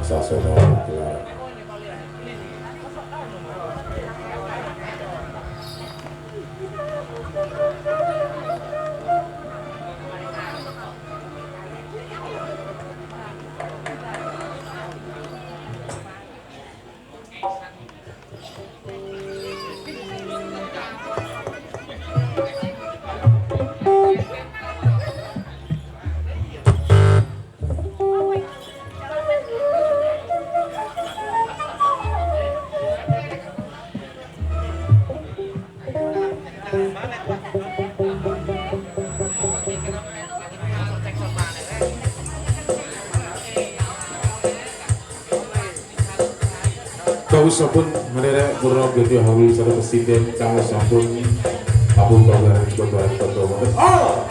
Sasono Gelar. Kau sampun menerek purna beti hawi sareng presiden kang sampun Abu Bakar Bapak Ketua Oh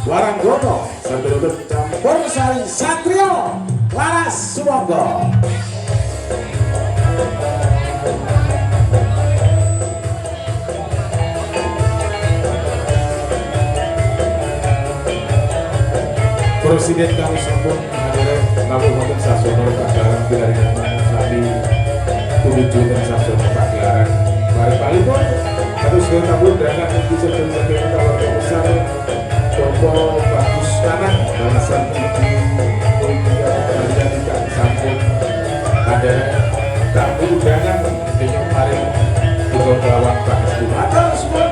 Warang Gono sampai untuk campur sari Satrio Laras Suwogo. Presiden kami sampun menerek namun wonten sasono kadaran pinaringan sami tujuh dan satu pagelaran balik pun harus kita berangkat bisa sampai kita warga besar Bobo bagus tanah balasan tinggi Mulia terjadi kan sampun ada tamu undangan yang kemarin kita melawan Pak Atal semua.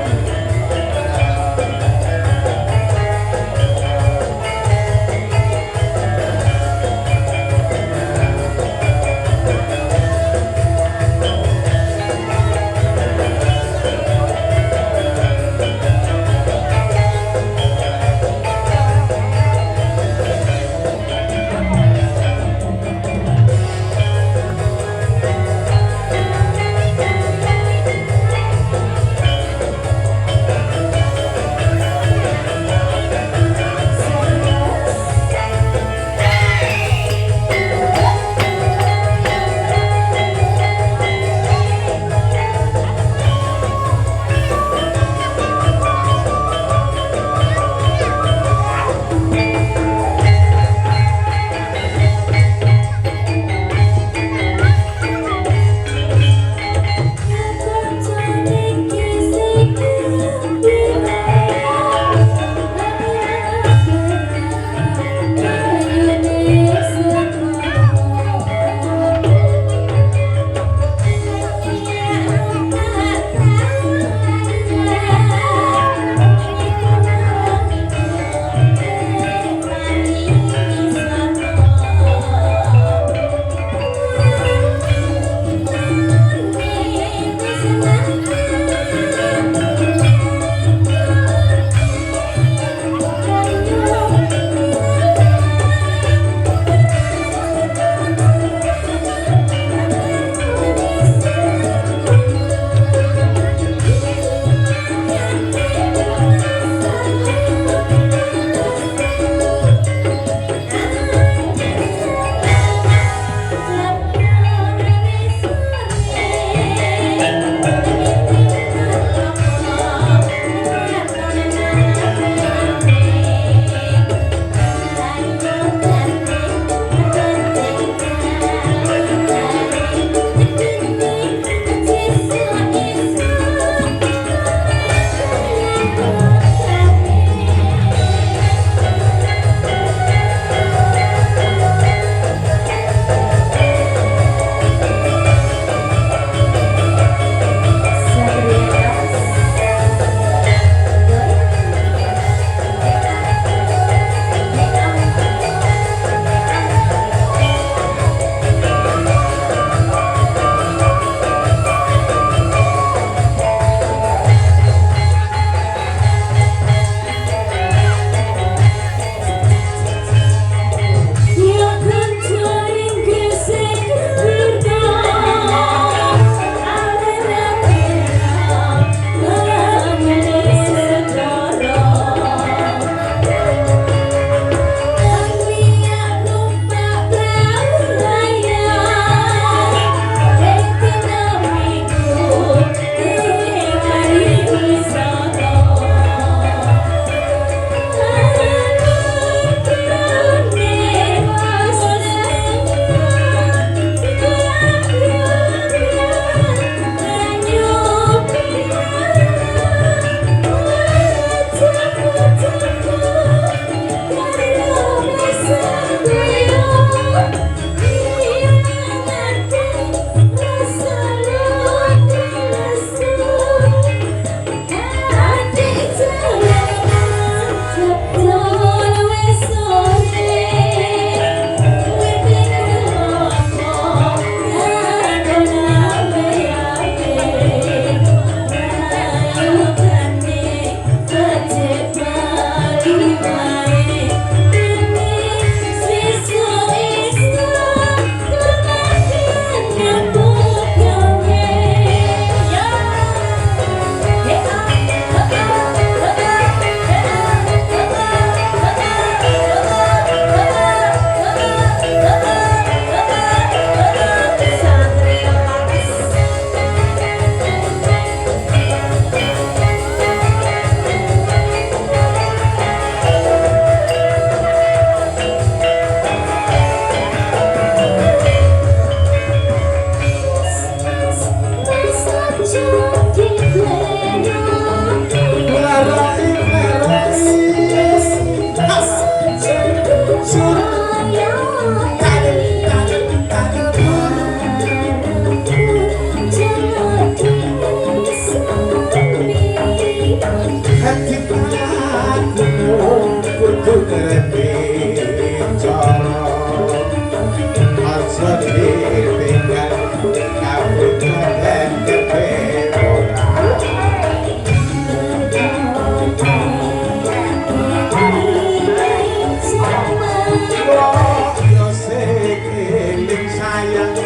sayang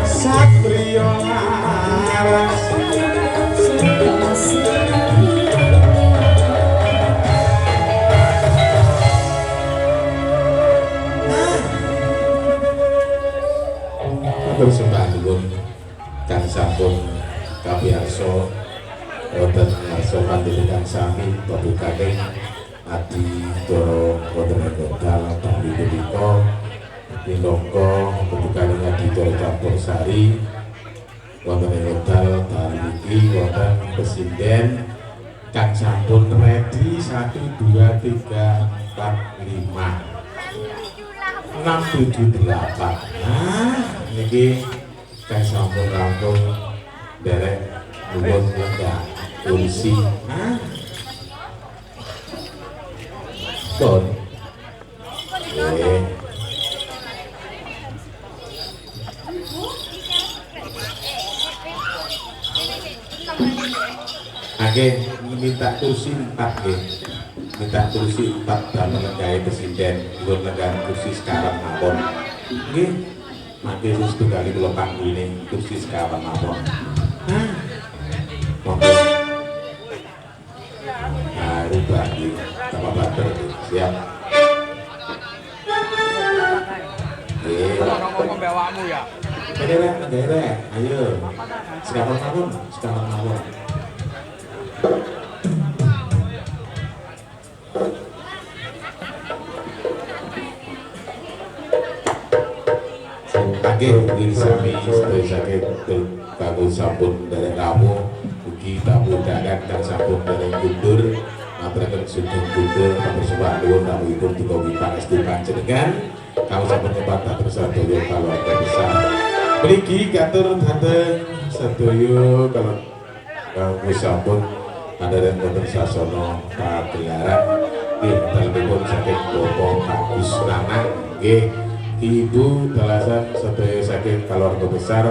Satrio laras bersembah nuwun kang sampun kabiarso wonten ngarsa panjenengan sami pambukaning adi doro wonten wekdal tanggi punika minangka pambukaning adi doro campursari wonten wekdal tali iki wonten presiden kang sampun ready 1 2 3 4 5 6 7 8 niki kang sampun rampung derek nuwun lenggah kursi pun minta kursi 4 minta kursi 4 dalam lenggah presiden nuwun lenggah kursi sekarang mawon nggih mangke setunggali kula panggih kursi sekarang mawon monggo rubah iki Bapak Bater siap ngomong bewakmu ya derek ayo sekarang mawon Nggih sami sedaya saking kanggo sampun derek tamu ugi tamu undangan kang sampun derek kundur maturaken sugeng kundur pamirsa nuwun rawuhipun dipun pangestu panjenengan kawula sampun kepatak sedaya keluarga besar mriki katur dhateng sedaya kanggo sampun andharen wonten sasana pagelaran nggih dalemipun saking Bapak Bagus Nanang nggih Ibu telasan sedaya saking keluarga besar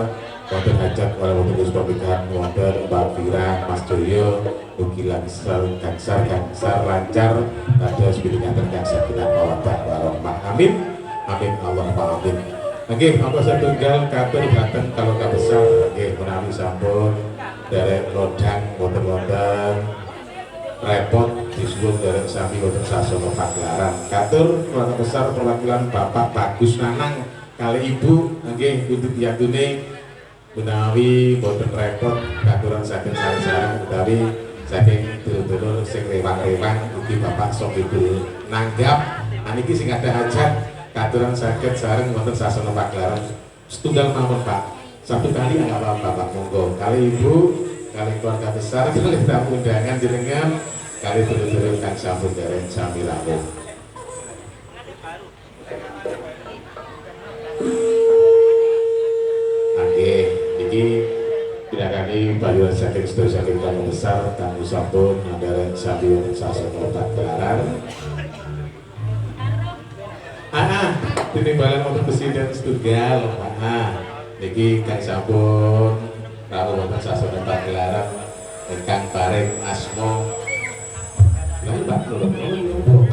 wonten hajat wala wonten Gus pernikahan wonten Mbak Vira Mas Joyo ugi langsar gangsar lancar dados pinanganten kang sakinah mawaddah warahmah amin amin Allahumma amin. Nggih monggo setunggal katur dhateng keluarga besar nggih menawi sampun derek lodang wonten repot disuwun derek sami wonten sasana pagelaran katur keluarga besar perwakilan Bapak Bagus Nanang kali Ibu nggih untuk yatune menawi boten repot katuran saking sareng-sareng utawi saking dulur-dulur sing rewang-rewang ugi Bapak Sokibul nanggap niki sing ada hajat katuran saged sareng wonten sasana pagelaran setunggal mawon Pak satu kali enggak apa-apa Pak monggo kali Ibu kali keluarga besar kali tamu undangan jenengan kali dulur-dulur kang sampun derek sami rawuh iki pirakani bayuran saking sedaya saking tamu besar tamu sampun nderek sami wonten sasana pagelaran tinimbalan wonten presiden setunggal niki kang sampun rawuh wonten sasana pagelaran ingkang bareng asma lha Pak lho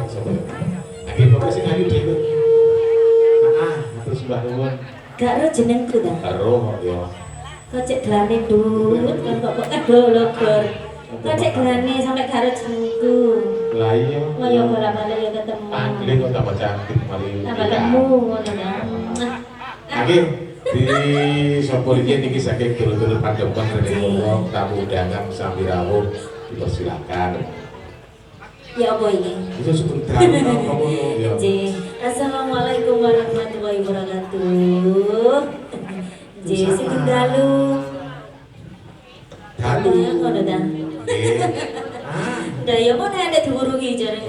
sapa nggih Bapak sing ayu dhewe matur sembah nuwun gak ro jenengku ta karo ya kok cek gelane dut kan kok logor kok cek gelane sampai karo jenengku lah iya kaya bola-balik ya ketemu panggilnya kok tambah cantik mari tambah temu ngono ya nggih di sapa niki saking dulur-dulur Padepokan Rene Purwo tamu undangan sami rawuh dipersilakan ya apa ini bisa sebentar ngono ya Assalamualaikum warahmatullahi wabarakatuh sing dalu ngono ta daya mau nek diwurungi jare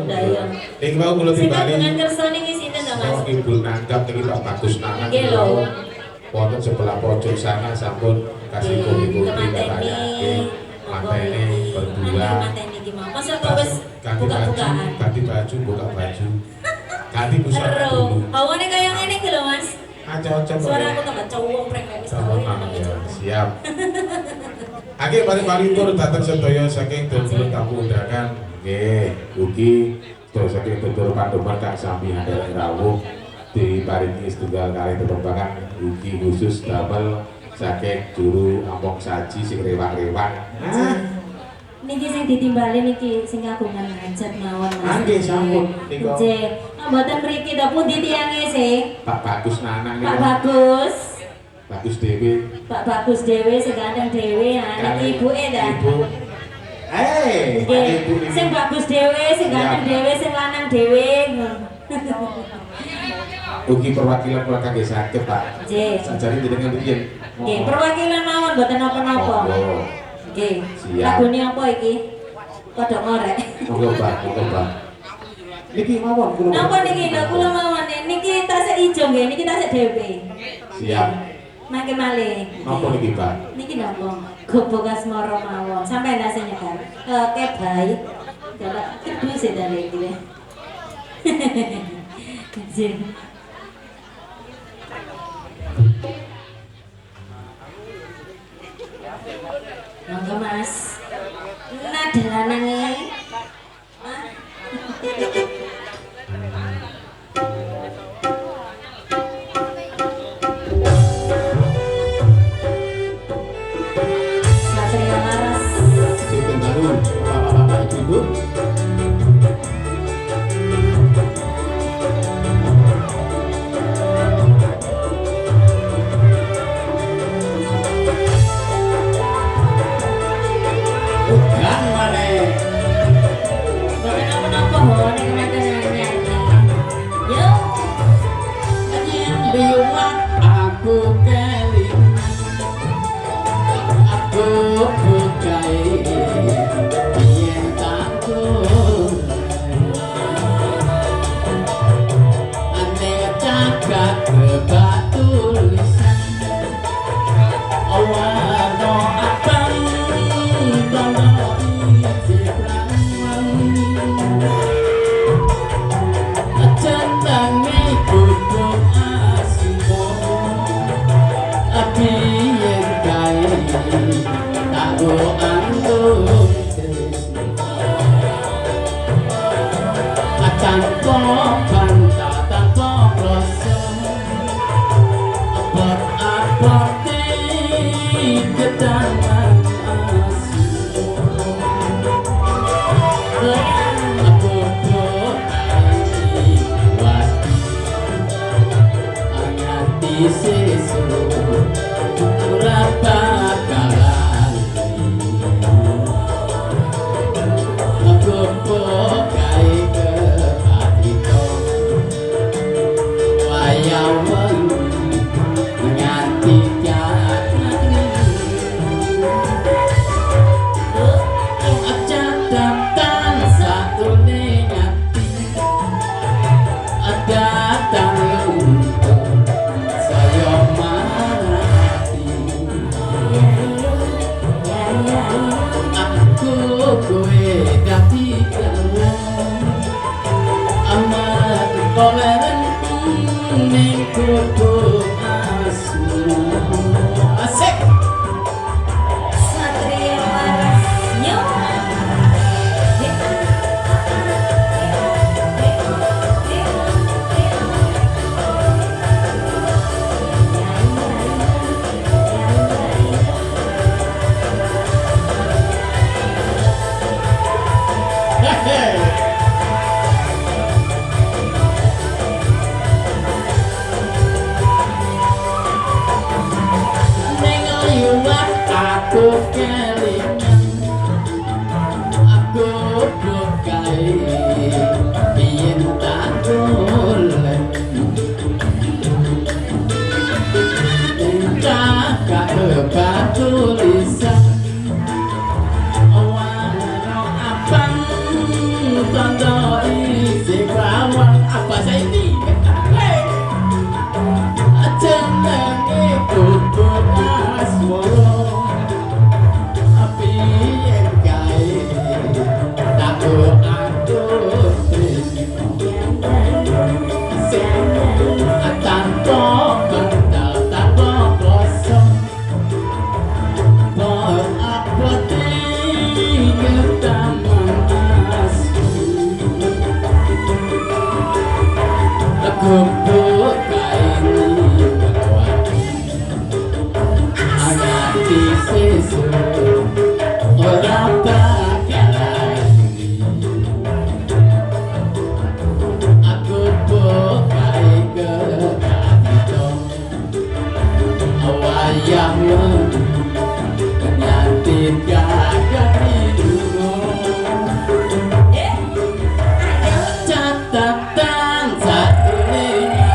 daya ning mau kula timbali dengan kersane iki sinten ta Mas Ibu nanggap niki Pak Bagus Nanang nggih lho wonten sebelah pojok sana sampun kasih kopi-kopi katanya mateni berdua mateni iki mau masa kok wis buka-bukaan ganti baju buka baju ganti busana ero dulu hawane kaya ngene iki lho Mas cocok suara aku tambah cowok prek wis ya siap Nggih, mari tur dateng sedaya saking dulur tamu undangan. Nggih, ugi Terus saking tutur pandoman kang sami handeleng rawuh diparingi setunggal kalih tetembangan ugi khusus damel saking juru among saji sing rewang-rewang. Niki sing ditimbali niki sing kagungan hajat mawon Mas. Nggih sampun nika. Nggih. Mboten mriki to pundi tiyange sih? Pak Bagus Nanang Pak niku. Bagus. Bagus dhewe. Pak Bagus dhewe sing ganteng dhewe ha niki ibuke ta. Ibu. Nggih. Ibu niku. Sing bagus dhewe, sing ganteng Iya. dhewe, sing lanang dhewe. Ugi perwakilan keluarga nggih saged, Pak. Nggih. Sajane jenengan riyen. Nggih, perwakilan mawon mboten napa-napa. Monggo. Nggih. Siap. Lagune apa iki? Kodok ngorek. Monggo, Pak. Monggo, Pak. Niki mawon kula. Napa niki lho kula mawon niki tasik ijo nggih, niki tasik dhewe. Siap. Mangke malih. Napa niki, Pak? Niki napa? Gobok asmara mawon. Sampai nase nyegar. Oke, baik. Galak kedus e dari iki. Kecil. Monggo Mas. Nada lanange. Satria Laras. Sinten dalu bapak-bapak ibu-ibu. Udan maneh. Bukan apa-apa ho nek nyanyi. Yo. Liwat aku kelingan, aku bukai yen takut ane cakap kebak tulisan warna abang tono isi prangan centangi kudu asimo api yen kae tak go antuk tanpa bantah tanpa rasa abot-abot ketangan asimo aku berani wati angati sesu ora bakal lali aku pokai kepatito wayawan nganti jatni Acadatan satu negati ada untuk saya mati aku kowe dati kawan amat toleran ning kudu asmu asik Satria Laras. Yo. Ning liwat aku kelingan aku bukai yen tak golek cakap kebak tulisan warna abang tondo isi perawan apa saiki jenenge kudu asmara api yen kae tak aku tanpa kental tanpa kosong buat apa kedaman asli bubuk kaini melewati agati sesu orang bakal lagi aku bukai kekatitong wayang penyantin gagak hidung catatan satunya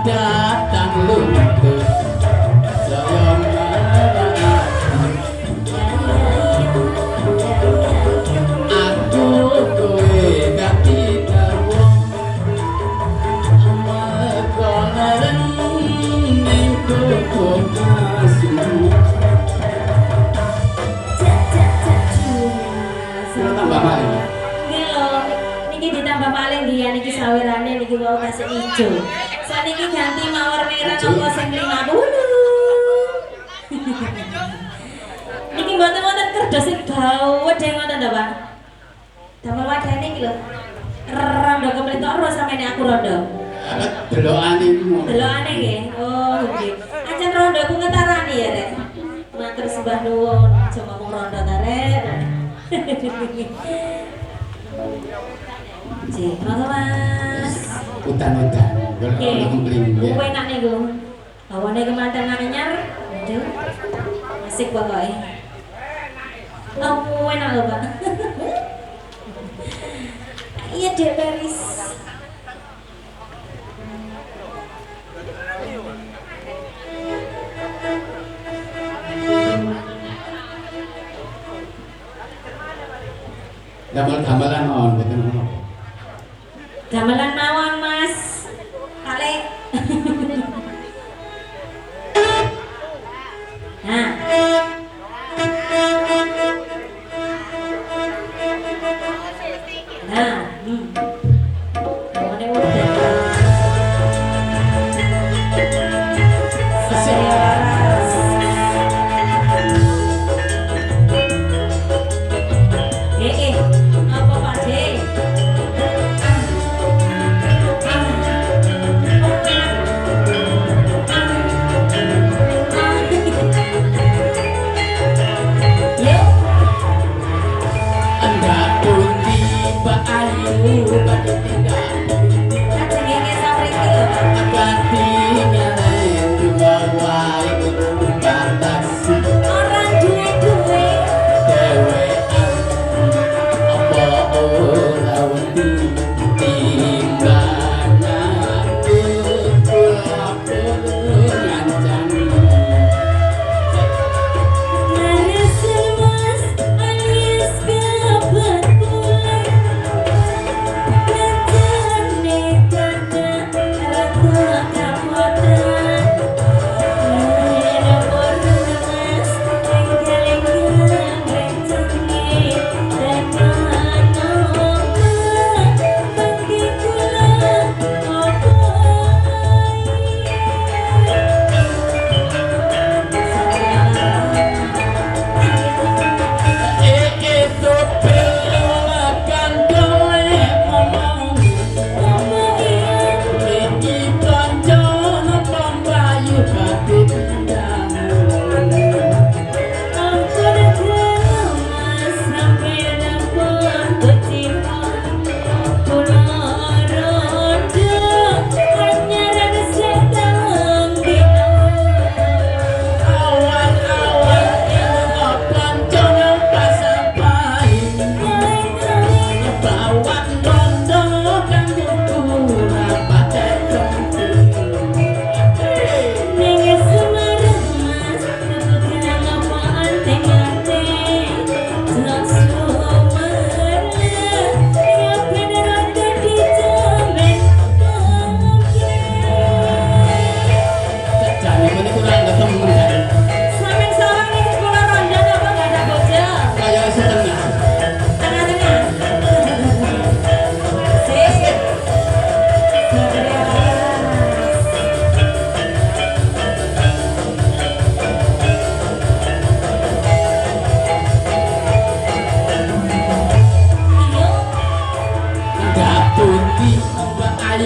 datang luntur saya aku kowe ganti tawong amarkonen ning koko asu tambah maling Nggih lho, niki ditambah maling nggih ya niki sawirane niki wau kasih ijo. Saniki ganti mawar merah napa sing 50. Niki mboten wonten kerdas sing gawedhe ngoten to, Pak. Damel wadane iki lho. Rondo kepletok sampeyan aku rondo. delokane iki ngono Delokane nggih. Oh, nggih. Ancen rondoku ngetarani ya, Rek. Matur sembah nuwun, aja ngomong rondo ta, Rek. Cek, monggo Mas. udan-udan Oke, kempling ya gue enak nih gue. Bawane kemanten anyar, aduh, asik pokoknya. Oh, enak loh Pak. Iya deh Paris. damel-damelan on betul ono Gamelan mawon Mas. Kale. Nah. Nah, Bawane udah. Saras. Apa Pak De?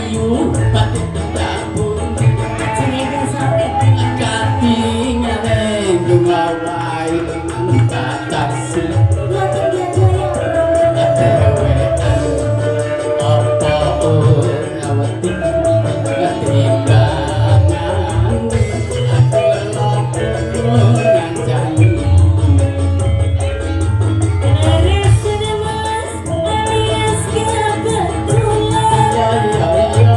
ayu batik tabung Jenenge sore. katingan dumawai batasi Mboten diajaya. dewean apa ora wedi ketimbangan aku lopon janji Eres mas alias kebetulan. ya ya ya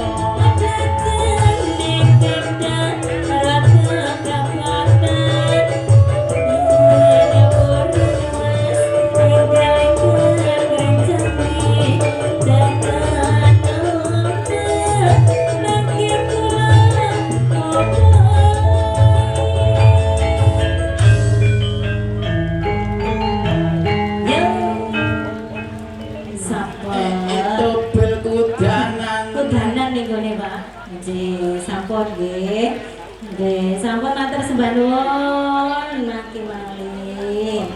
itu bil kudanan Kudanan nih gue nih Pak. Nggih, sampun nggih. Nggih, sampun matur sembah nuwun maki malih.